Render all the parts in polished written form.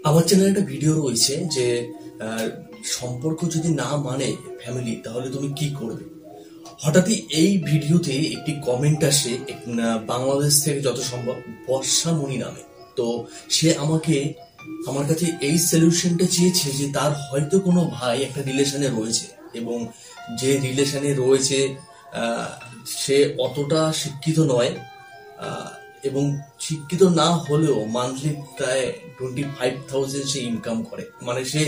আমার চ্যানেলে একটা ভিডিও রয়েছে যে সম্পর্ক যদি না মানে ফ্যামিলি, তাহলে তুমি কি করবে। হঠাৎই এই ভিডিওতে একটি কমেন্ট আসে বাংলাদেশ থেকে যত সম্ভব বর্ষা মণি নামে। তো সে আমার কাছে এই সলিউশনটা চেয়েছে যে তার হয়তো কোনো ভাই একটা রিলেশনে রয়েছে, এবং যে রিলেশনে রয়েছে সে অতটা শিক্ষিত নয়, এবং শিক্ষিত না হলেও মান্থলি প্রায় 25,000 সে ইনকাম করে। মানে সে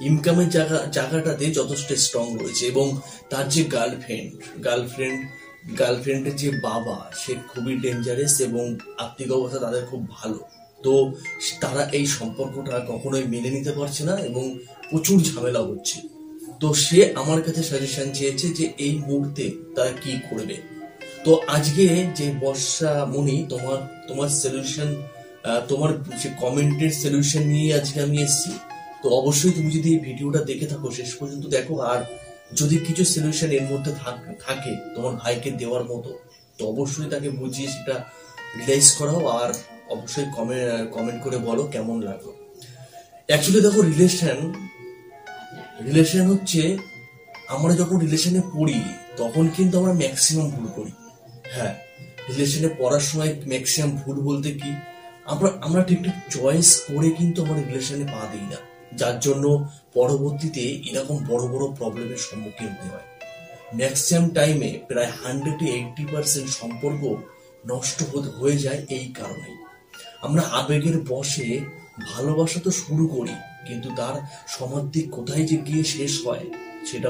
ইনকামের জায়গাটাতে যথেষ্ট স্ট্রং রয়েছে, এবং তার যে গার্লফ্রেন্ডের যে বাবা, সে খুবই ডেঞ্জারাস এবং আর্থিক অবস্থা তাদের খুব ভালো। তো তারা এই সম্পর্কটা কখনোই মেনে নিতে পারছে না এবং প্রচুর ঝামেলা হচ্ছে। তো সে আমার কাছে সাজেশন চেয়েছে যে এই মুহূর্তে তারা কি করবে। তো আজকে যে বর্ষা মনি তোমার সলিউশন, তোমার যে কমেন্টের সলিউশন নিয়ে আজকে আমি এসেছি। তো অবশ্যই তুমি যদি এই ভিডিওটা দেখে থাকো শেষ পর্যন্ত দেখো, আর যদি কিছু সলিউশন এর মধ্যে থাকে তোমার ভাইকে দেওয়ার মতো, তো অবশ্যই তাকে বুঝিয়ে সেটা রিলাইজ করাও, আর অবশ্যই কমেন্ট করে বলো কেমন লাগলো। অ্যাকচুয়ালি দেখো, রিলেশন হচ্ছে, আমরা যখন রিলেশনে পড়ি তখন কিন্তু আমরা ম্যাক্সিমাম ভুল করি। হ্যাঁ, রিলেশনে পড়ার সময় ম্যাক্সিমাম ভুল বলতে কি, আমরা ঠিকঠাক চয়েস করে কিন্তু আমরা রিলেশনে পা দিই না, যার জন্য পরবর্তীতে এরকম বড় বড় প্রবলেমের সম্মুখীন হতে হয়। ম্যাক্সিমাম টাইমে প্রায় 100-80% সম্পর্ক নষ্ট হয়ে যায় এই কারণে। আমরা আবেগের বশে ভালোবাসা তো শুরু করি, কিন্তু তার সমাপ্তি কোথায় যে গিয়ে শেষ হয় সেটা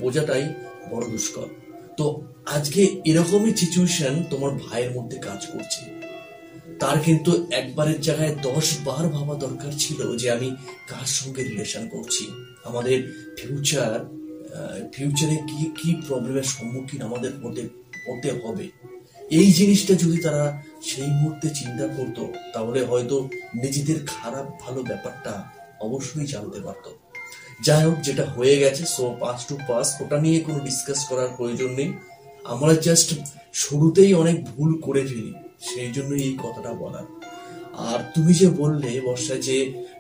বোঝাটাই বড় দুষ্কর। তো আজকে এরকমই সিচুয়েশন তোমার ভাইয়ের মধ্যে কাজ করছে। তার কিন্তু একবারের জায়গায় 10 বার ভাবা দরকার ছিল যে আমি কার সঙ্গে রিলেশন করছি, আমাদের ফিউচারে কি প্রবলেমের সম্মুখীন আমাদের হতে হবে। এই জিনিসটা যদি তারা সেই মুহূর্তে চিন্তা করতো, তাহলে হয়তো নিজেদের খারাপ ভালো ব্যাপারটা অবশ্যই জানতে পারতো। যাই হোক, যেটা হয়ে গেছে, সো পাস টু পাস, ওটা নিয়ে কোনো ডিসকাস করার প্রয়োজন নেই। আমরা জাস্ট শুরুতেই অনেক ভুল করে ফেলি, সেই জন্য এই কথাটা বলার। আর তুমি যে বললে বর্ষা, যে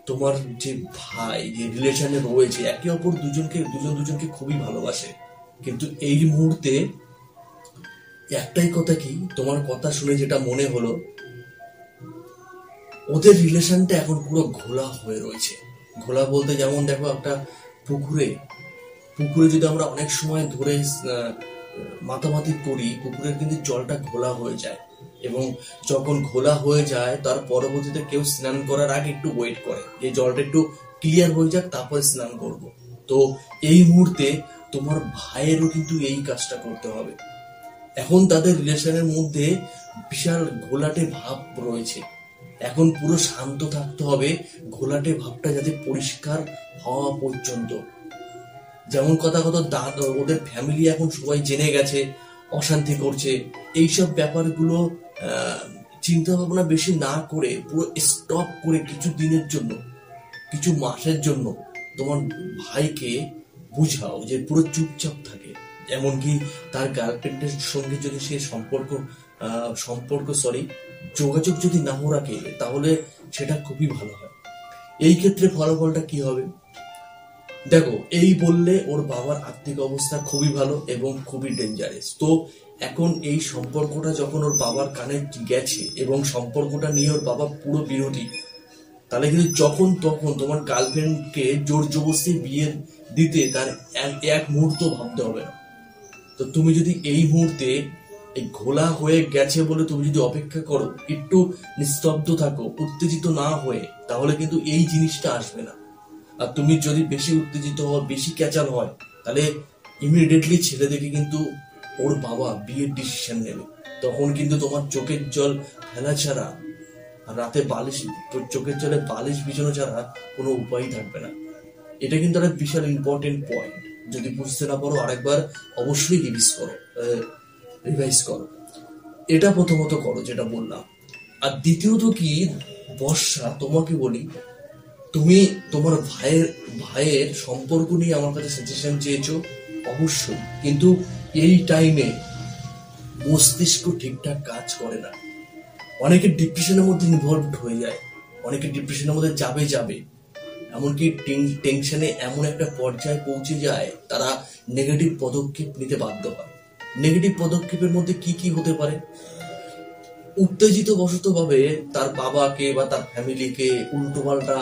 তোমার যে ভাই যে রিলেশনে রয়েছে, একে অপর দুজনকে খুবই ভালোবাসে, কিন্তু এই মুহূর্তে একটাই কথা, কি তোমার কথা শুনে যেটা মনে হলো, ওদের রিলেশনটা এখন পুরো ঘোলা হয়ে রয়েছে। ঘোলা বলতে যেমন দেখো, একটা পুকুরে যদি আমরা অনেক সময় ধরে মাতামাতি করি, পুকুরের কিন্তু জলটা ঘোলা হয়ে যায়, এবং যখন ঘোলা হয়ে যায় তার পরবর্তীতে কেউ স্নান করার আগে একটু ওয়েট করে যে জলটা একটু ক্লিয়ার হয়ে যাক, তারপরে স্নান করব। তো এই মুহূর্তে তোমার ভাইয়েরও কিন্তু এই কাজটা করতে হবে। এখন তাদের রিলেশনের মধ্যে বিশাল ঘোলাটে ভাব রয়েছে, এখন পুরো শান্ত থাকতে হবে, ঘোলাটে ভাবটা যাতে পরিষ্কার হওয়া পর্যন্ত। যেমন কথা ওদের ফ্যামিলি এখন সবাই জেনে গেছে, অশান্তি করছে। এইসব ব্যাপারগুলো চিন্তা ভাবনা বেশি না করে পুরো স্টপ করে কিছু দিনের জন্য, কিছু মাসের জন্য তোমার ভাইকে বুঝাও যে পুরো চুপচাপ থাকে। এমনকি তার গার্লফ্রেন্ডের সঙ্গে যদি সে যোগাযোগ যদি নাও রাখে, তাহলে সেটা খুবই ভালো হয়। এই ক্ষেত্রে ফলাফলটা কি হবে দেখো, এই বললে ওর বাবার আর্থিক অবস্থা খুবই ভালো এবং খুবই ডেঞ্জারাস। তো এখন এই সম্পর্কটা যখন ওর বাবার কানে গেছে এবং সম্পর্কটা নিয়ে ওর বাবা পুরো বিরোধী, তাহলে কিন্তু যখন তখন তোমার গার্লফ্রেন্ডকে জোর জবরদস্তি বিয়ে দিতে তার এক মুহূর্ত ভাবতে হবে না। তো তুমি যদি এই মুহূর্তে এই ঘোলা হয়ে গেছে বলে তুমি যদি অপেক্ষা করো, একটু নিস্তব্ধ থাকো, উত্তেজিত না হয়ে, তাহলে কিন্তু এই জিনিসটা আসবে না। আর তুমি যদি বেশি উত্তেজিত হও, বেশি ক্যাচাল হয়, তাহলে ইমিডিয়েটলি ছেলে দেখে কিন্তু ওর বাবা বিয়ের ডিসিশন নেবে। তখন কিন্তু তোমার চোখের জল ফেলা ছাড়া, রাতে চোখের জলে বালিশ বিছানো ছাড়া কোনো উপায় থাকবে না। এটা কিন্তু একটা বিশাল ইম্পর্টেন্ট পয়েন্ট। যদি বুঝতে না পারো, আরেকবার অবশ্যই রিভাইজ করো। এটা প্রথমত করো, যেটা বললাম। আর দ্বিতীয়ত কি, বর্ষা, তোমাকে বলি, তুমি তোমার ভাইয়ের সম্পর্ক নিয়ে আমার কাছে সাজেশন চেয়েছো, অবশ্যই, কিন্তু এই টাইমে মস্তিষ্ক ঠিকঠাক কাজ করে না, অনেকে ডিপ্রেশনের মধ্যে ইনভলভড হয়ে যায়। অনেকে ডিপ্রেশনের মধ্যে যাবে, এমনকি টেনশনে এমন একটা পর্যায়ে পৌঁছে যায় তারা নেগেটিভ পদক্ষেপ নিতে বাধ্য হয়। নেগেটিভ পদক্ষেপের মধ্যে কি কি হতে পারে? উত্তেজিত বশত ভাবে তার বাবাকে বা তার ফ্যামিলিকে উল্টোপাল্টা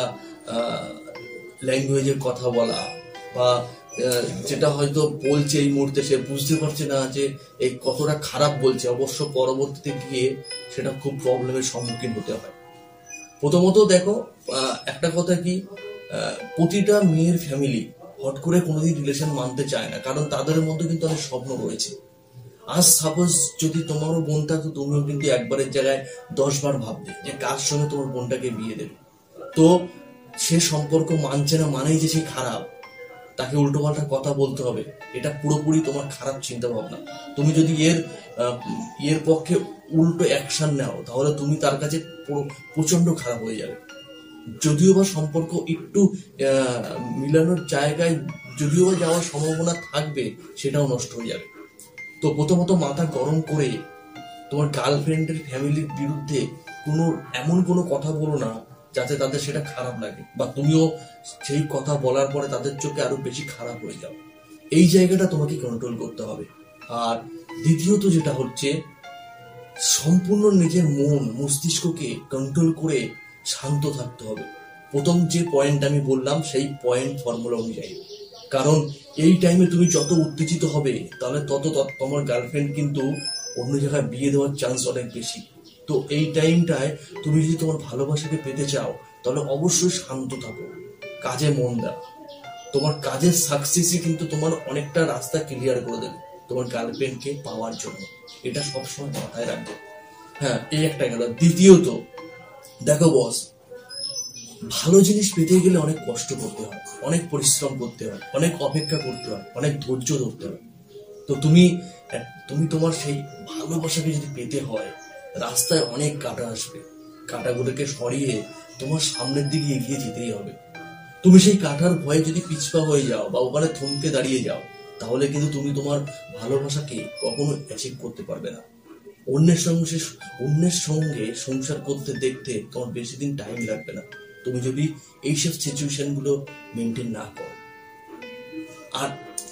ল্যাঙ্গুয়েজের কথা বলা, বা যেটা হয়তো বলছে এই মুহূর্তে সে বুঝতে পারছে না যে এই কতটা খারাপ বলছে, অবশ্য পরবর্তীতে গিয়ে সেটা খুব প্রবলেমের সম্মুখীন হতে হয়। প্রথমত দেখো, একটা কথা কি, প্রতিটা মেয়ের ফ্যামিলি হট করে কোনোদিন রিলেশন মানতে চায় না, কারণ তাদের মধ্যে কিন্তু অনেক স্বপ্ন রয়েছে। আজ সাপোজ যদি তোমারও বোন থাকতো, তুমিও কিন্তু একবারের জায়গায় 10 বার ভাববে যে কার সঙ্গে তোমার বোনটাকে বিয়ে দেবে। তো সে সম্পর্ক মানছে না মানেই যে সে খারাপ, তাকে উল্টোপাল্টা কথা বলতে হবে, এটা পুরোপুরি তোমার খারাপ চিন্তা ভাবনা। তুমি যদি এর পক্ষে উল্টো অ্যাকশন নাও, তাহলে তুমি তার কাছে প্রচন্ড খারাপ হয়ে যাবে। যদিও বা সম্পর্ক একটু মিলানোর জায়গায় যদিও বা যাওয়ার সম্ভাবনা থাকবে, সেটাও নষ্ট হয়ে যাবে। তো প্রথমত মাথা গরম করে তোমার গার্লফ্রেন্ডের ফ্যামিলির বিরুদ্ধে এমন কোনো কথা বলো না যাতে তাদের সেটা খারাপ লাগে, বা তুমিও সেই কথা বলার পরে তাদের চোখে আরো বেশি খারাপ হয়ে যাও। এই জায়গাটা তোমাকে কন্ট্রোল করতে হবে। আর দ্বিতীয়ত যেটা হচ্ছে, সম্পূর্ণ নিজের মন মস্তিষ্ককে কন্ট্রোল করে শান্ত থাকতে হবে। প্রথম যে পয়েন্ট আমি বললাম সেই পয়েন্ট ফর্মুলা অনুযায়ী, কারণ এই টাইমে তুমি যত উত্তেজিত হবে তাহলে তত তোমার গার্লফ্রেন্ড কিন্তু অন্য জায়গায় বিয়ে দেওয়ার চান্স অনেক বেশি। তো এই টাইমটায় তুমি যদি তোমার ভালোবাসাকে পেতে চাও, তাহলে অবশ্যই শান্ত থাকো, কাজে মন দাও। তোমার কাজের সাকসেসই কিন্তু তোমার অনেকটা রাস্তা ক্লিয়ার করে দেবে তোমার গার্লফ্রেন্ডকে পাওয়ার জন্য। এটা সবসময় মাথায় রাখবে। হ্যাঁ, এই একটা গেল। দ্বিতীয়ত দেখো বস, ভালো জিনিস পেতে গেলে অনেক কষ্ট করতে হয়, অনেক পরিশ্রম করতে হয়, অনেক অপেক্ষা করতে হয়, অনেক ধৈর্য ধরতে হয়। তো তুমি তোমার সেই ভালোবাসাকে যদি পেতে হয়, রাস্তায় অনেক কাঁটা আসবে, কাঁটাগুলোকে সরিয়ে তোমার সামনের দিকে এগিয়ে যেতেই হবে। তুমি সেই কাঁটার ভয়ে যদি পিছপা হয়ে যাও বা ওখানে থমকে দাঁড়িয়ে যাও, তাহলে কিন্তু তুমি তোমার ভালোবাসাকে কখনো অ্যাচিভ করতে পারবে না। অন্যের সঙ্গে সংসার করতে দেখতে তোমার বেশি দিন টাইম লাগবে না, তুমি যদি এইসব সিচুয়েশন গুলো মেনটেন না করো। আর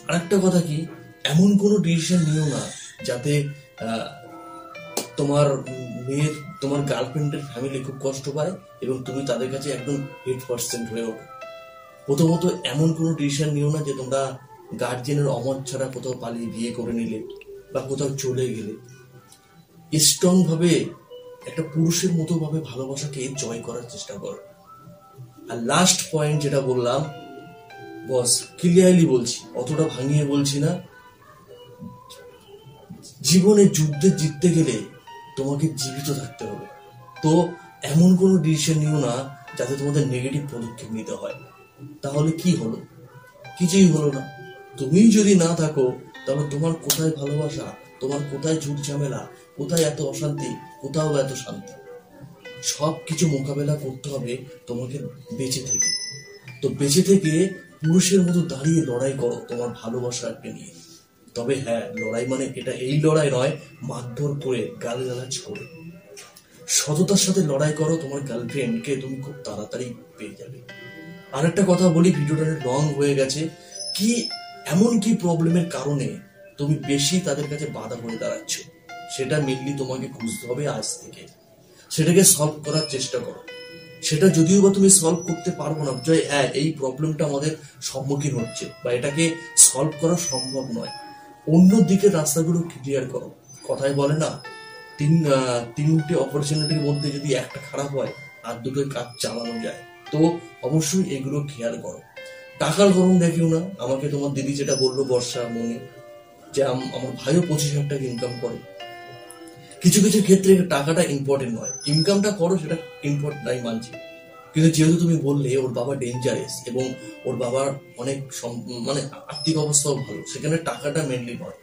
আরেকটা কথা কি, এমন কোনো ডিসিশন নিও না যাতে তোমার গার্লফ্রেন্ডের ফ্যামিলি খুব কষ্ট পায় এবং তুমি তাদের কাছে একদম 8% হয়ে ওঠো। প্রথমত এমন কোনো ডিসিশন নিও না যে তোমরা গার্জিয়ানের অমত ছাড়া কোথাও পালিয়ে বিয়ে করে নিলে বা কোথাও চলে গেলে। স্ট্রং ভাবে একটা পুরুষের মতো ভাবে ভালোবাসাকে জয় করার চেষ্টা করো। আর লাস্ট পয়েন্ট যেটা বললাম বস, ক্লিয়ারলি বলছি, অতটা ভাঙিয়ে বলছি না, জীবনে যুদ্ধে জিততে গেলে তোমাকে জীবিত থাকতে হবে। তো এমন কোনো ডিসিশন নিও না যাতে তোমাদের নেগেটিভ পদক্ষেপ নিতে হয়। তাহলে কি হলো? কিছুই হলো না। তুমি যদি না থাকো, তাহলে তোমার কোথায় ভালোবাসা, তোমার কোথায় ঝুট ঝামেলা, কোথায় এত অশান্তি, কোথাও এত শান্তি? সবকিছু মোকাবেলা করতে হবে তোমাকে বেঁচে থেকে। তো বেঁচে থেকে পুরুষের মতো দাঁড়িয়ে লড়াই করো তোমার ভালোবাসাকে নিয়ে। তবে হ্যাঁ, লড়াই মানে এটা এই লড়াই নয় মারধর করে, গালগালাজ করে। সততার সাথে লড়াই করো, তোমার গার্লফ্রেন্ডকে তুমি খুব তাড়াতাড়ি পেয়ে যাবে। আর একটা কথা বলি, ভিডিওটা লং হয়ে গেছে, কি এমন কি প্রবলেমের কারণে তুমি বেশি তাদের কাছে বাধা হয়ে দাঁড়াচ্ছ, সেটা মেনলি তোমাকে খুঁজতে হবে আজ থেকে। সেটাকে সলভ করার চেষ্টা করো। সেটা যদিও বা তুমি সলভ করতে পারবো না, যে হ্যাঁ এই প্রবলেমটা আমাদের সম্মুখীন হচ্ছে বা এটাকে সলভ করা সম্ভব নয়, অন্য দিকের রাস্তাগুলো ক্লিয়ার করো। কথায় বলে না, তিনটে অপরচুনিটির মধ্যে যদি একটা খারাপ হয় আর দুটোই কাজ চালানো যায়। তো অবশ্যই এগুলো খেয়াল করো। টাকার গরম দেখিও না। আমাকে তোমার দিদি যেটা বললো বর্ষা মনে, যে আমার ভাইও 25,000 টাকা ইনকাম করে। কিছু কিছু ক্ষেত্রে টাকাটা ইম্পর্টেন্ট নয়, ইনকামটা করো, সেটা ইম্পর্টেন্ট নাই মানছি। কিন্তু যেহেতু তুমি বললে ওর বাবা ডেঞ্জারাস এবং ওর বাবার অনেক মানে আর্থিক অবস্থাও ভালো, সেখানে টাকাটা মেনলি নয়,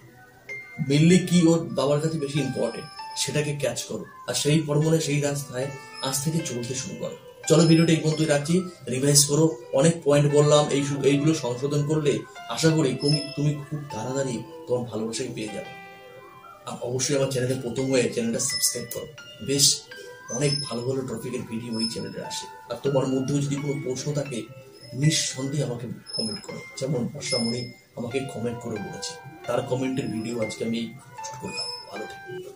মেনলি কি ওর বাবার কাছে বেশি ইম্পর্টেন্ট, সেটাকে ক্যাচ করো। আর সেই ফর্মুলা, সেই রাস্তায় আজ থেকে চলতে শুরু করো। চলো, ভিডিওটা এই পর্যন্তই রাখছি। রিভাইজ করো, অনেক পয়েন্ট বললাম, এইগুলো সংশোধন করলে আশা করি তুমি খুব তাড়াতাড়ি তোমার ভালোবাসাকে পেয়ে যাবে। আর অবশ্যই আমার চ্যানেলে প্রথম হয়ে চ্যানেলটা সাবস্ক্রাইব করো, বেশ অনেক ভালো ভালো টপিকের ভিডিও এই চ্যানেলে আসে। আর তোমার মধ্যেও যদি কোনো প্রশ্ন থাকে নিঃসন্দেহে আমাকে কমেন্ট করো। যেমন বর্ষামণি আমাকে কমেন্ট করে বলেছে, তার কমেন্টের ভিডিও আজকে আমি পোস্ট করলাম। ভালো থেকো।